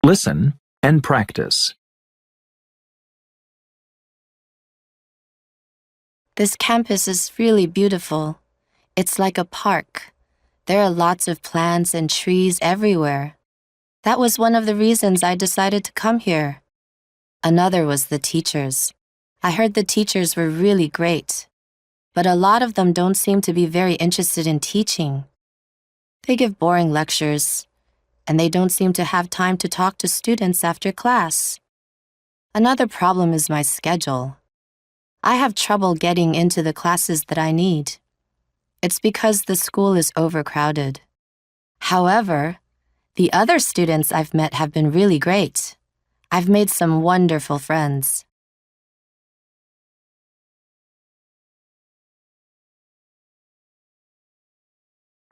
Listen and practice. This campus is really beautiful. It's like a park. There are lots of plants and trees everywhere. That was one of the reasons I decided to come here. Another was the teachers. I heard the teachers were really great, but a lot of them don't seem to be very interested in teaching. They give boring lectures, and they don't seem to have time to talk to students after class. Another problem is my schedule. I have trouble getting into the classes that I need. It's because the school is overcrowded. However, the other students I've met have been really great. I've made some wonderful friends.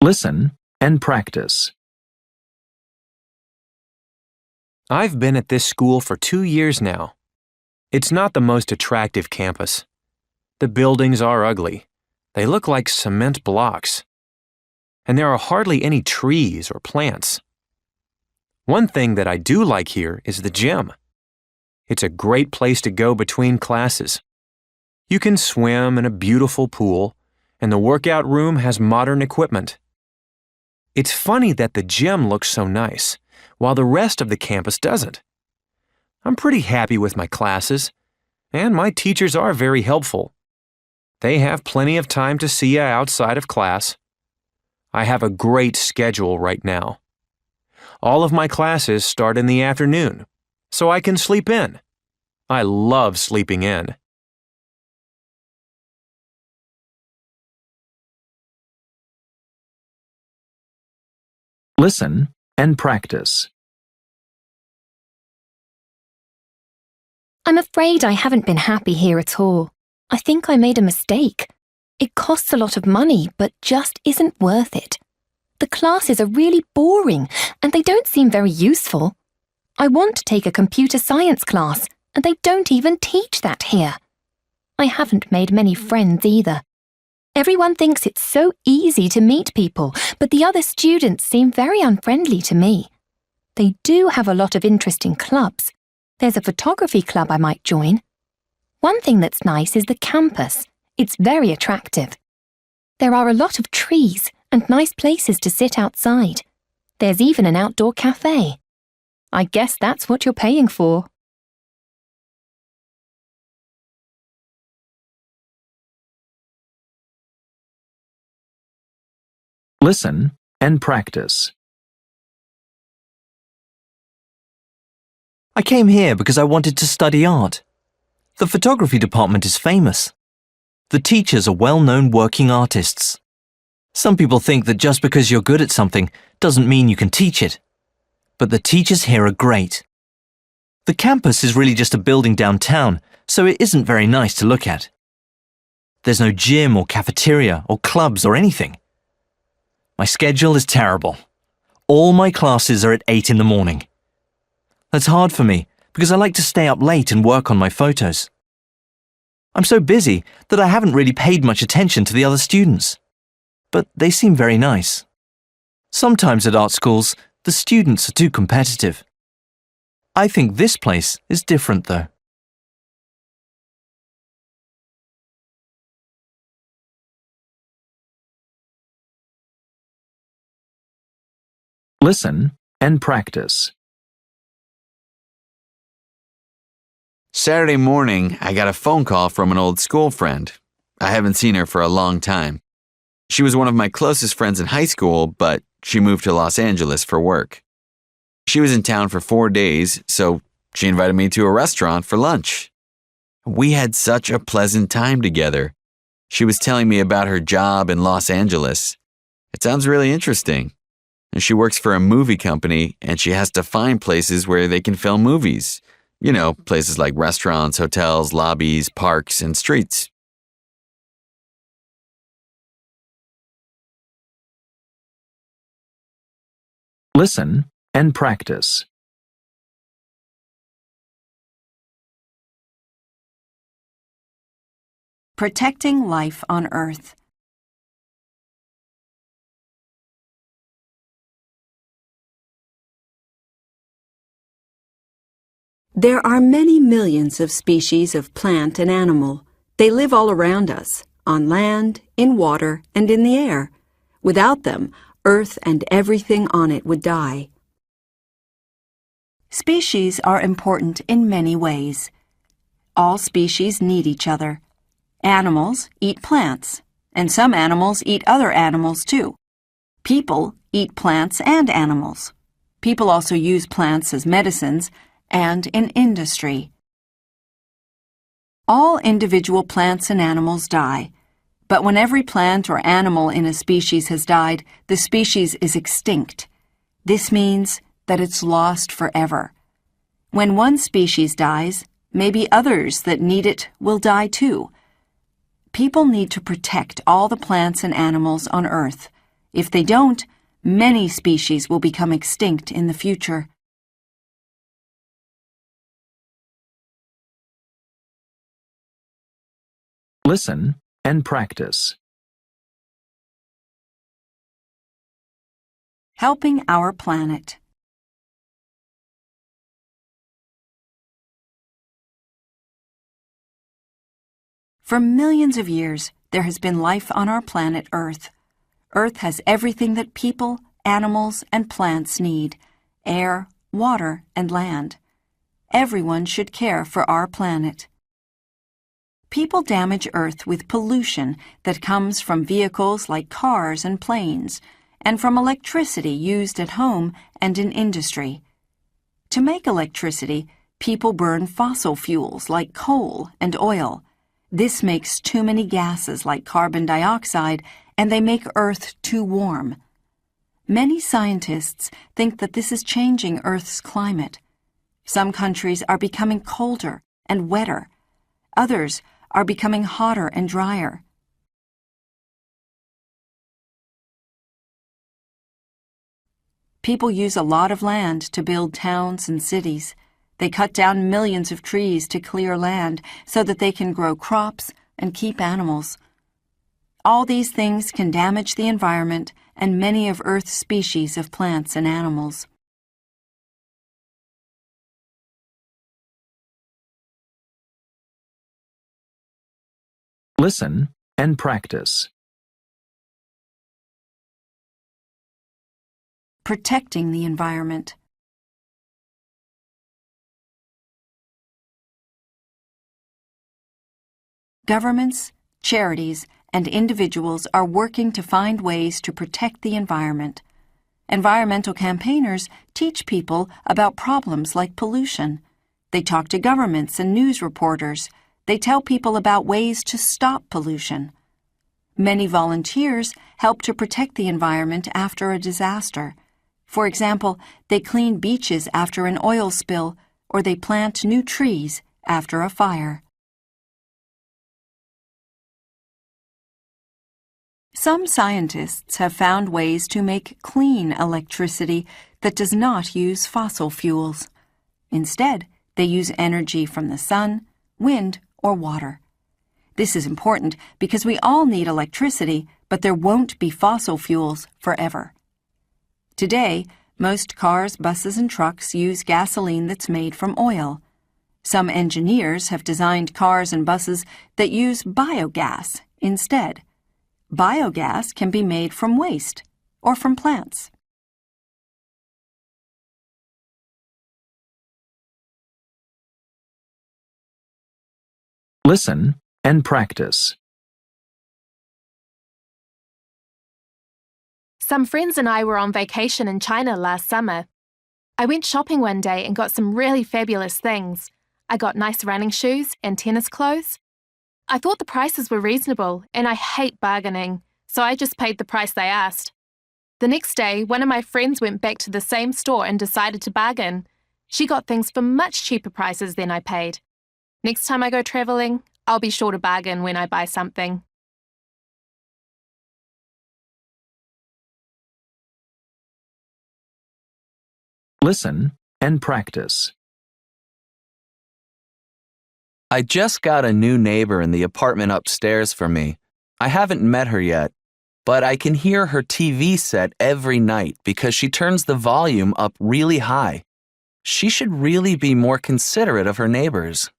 Listen and practice. I've been at this school for 2 years now. It's not the most attractive campus. The buildings are ugly. They look like cement blocks. And there are hardly any trees or plants. One thing that I do like here is the gym. It's a great place to go between classes. You can swim in a beautiful pool, and the workout room has modern equipment. It's funny that the gym looks so nice, while the rest of the campus doesn't. I'm pretty happy with my classes, and my teachers are very helpful. They have plenty of time to see you outside of class. I have a great schedule right now. All of my classes start in the afternoon, so I can sleep in. I love sleeping in. Listen and practice. I'm afraid I haven't been happy here at all. I think I made a mistake. It costs a lot of money, but just isn't worth it. The classes are really boring, and they don't seem very useful. I want to take a computer science class, and they don't even teach that here. I haven't made many friends either. Everyone thinks it's so easy to meet people, but the other students seem very unfriendly to me. They do have a lot of interesting clubs. There's a photography club I might join. One thing that's nice is the campus. It's very attractive. There are a lot of trees and nice places to sit outside. There's even an outdoor cafe. I guess that's what you're paying for. Listen and practice. I came here because I wanted to study art. The photography department is famous. The teachers are well-known working artists. Some people think that just because you're good at something doesn't mean you can teach it. But the teachers here are great. The campus is really just a building downtown, so it isn't very nice to look at. There's no gym or cafeteria or clubs or anything. My schedule is terrible. All my classes are at 8 in the morning. That's hard for me because I like to stay up late and work on my photos. I'm so busy that I haven't really paid much attention to the other students. But they seem very nice. Sometimes at art schools, the students are too competitive. I think this place is different though. Listen and practice. Saturday morning, I got a phone call from an old school friend. I haven't seen her for a long time. She was one of my closest friends in high school, but she moved to Los Angeles for work. She was in town for 4 days, so she invited me to a restaurant for lunch. We had such a pleasant time together. She was telling me about her job in Los Angeles. It sounds really interesting. She works for a movie company, and she has to find places where they can film movies. You know, places like restaurants, hotels, lobbies, parks, and streets. Listen and practice. Protecting life on Earth. There are many millions of species of plant and animal. They live all around us, on land, in water, and in the air. Without them, Earth and everything on it would die. Species are important in many ways. All species need each other. Animals eat plants, and some animals eat other animals too. People eat plants and animals. People also use plants as medicines and in industry. All individual plants and animals die, but when every plant or animal in a species has died, the species is extinct. This means that it's lost forever. When one species dies, maybe others that need it will die too. People need to protect all the plants and animals on Earth. If they don't, many species will become extinct in the future. Listen and practice. Helping our planet. For millions of years, there has been life on our planet Earth. Earth has everything that people, animals, and plants need: air, water, and land. Everyone should care for our planet. People damage Earth with pollution that comes from vehicles like cars and planes, and from electricity used at home and in industry. To make electricity, people burn fossil fuels like coal and oil. This makes too many gases like carbon dioxide, and they make Earth too warm. Many scientists think that this is changing Earth's climate. Some countries are becoming colder and wetter. Others are becoming hotter and drier. People use a lot of land to build towns and cities. They cut down millions of trees to clear land so that they can grow crops and keep animals. All these things can damage the environment and many of Earth's species of plants and animals. Listen and practice. Protecting the environment. Governments, charities, and individuals are working to find ways to protect the environment. Environmental campaigners teach people about problems like pollution. They talk to governments and news reporters. They tell people about ways to stop pollution. Many volunteers help to protect the environment after a disaster. For example, they clean beaches after an oil spill, or they plant new trees after a fire. Some scientists have found ways to make clean electricity that does not use fossil fuels. Instead, they use energy from the sun, wind, or water. This is important because we all need electricity, but there won't be fossil fuels forever. Today, most cars, buses, and trucks use gasoline that's made from oil. Some engineers have designed cars and buses that use biogas instead. Biogas can be made from waste or from plants. Listen and practice. Some friends and I were on vacation in China last summer. I went shopping one day and got some really fabulous things. I got nice running shoes and tennis clothes. I thought the prices were reasonable, and I hate bargaining, so I just paid the price they asked. The next day, one of my friends went back to the same store and decided to bargain. She got things for much cheaper prices than I paid. Next time I go traveling, I'll be sure to bargain when I buy something. Listen and practice. I just got a new neighbor in the apartment upstairs from me. I haven't met her yet, but I can hear her TV set every night because she turns the volume up really high. She should really be more considerate of her neighbors.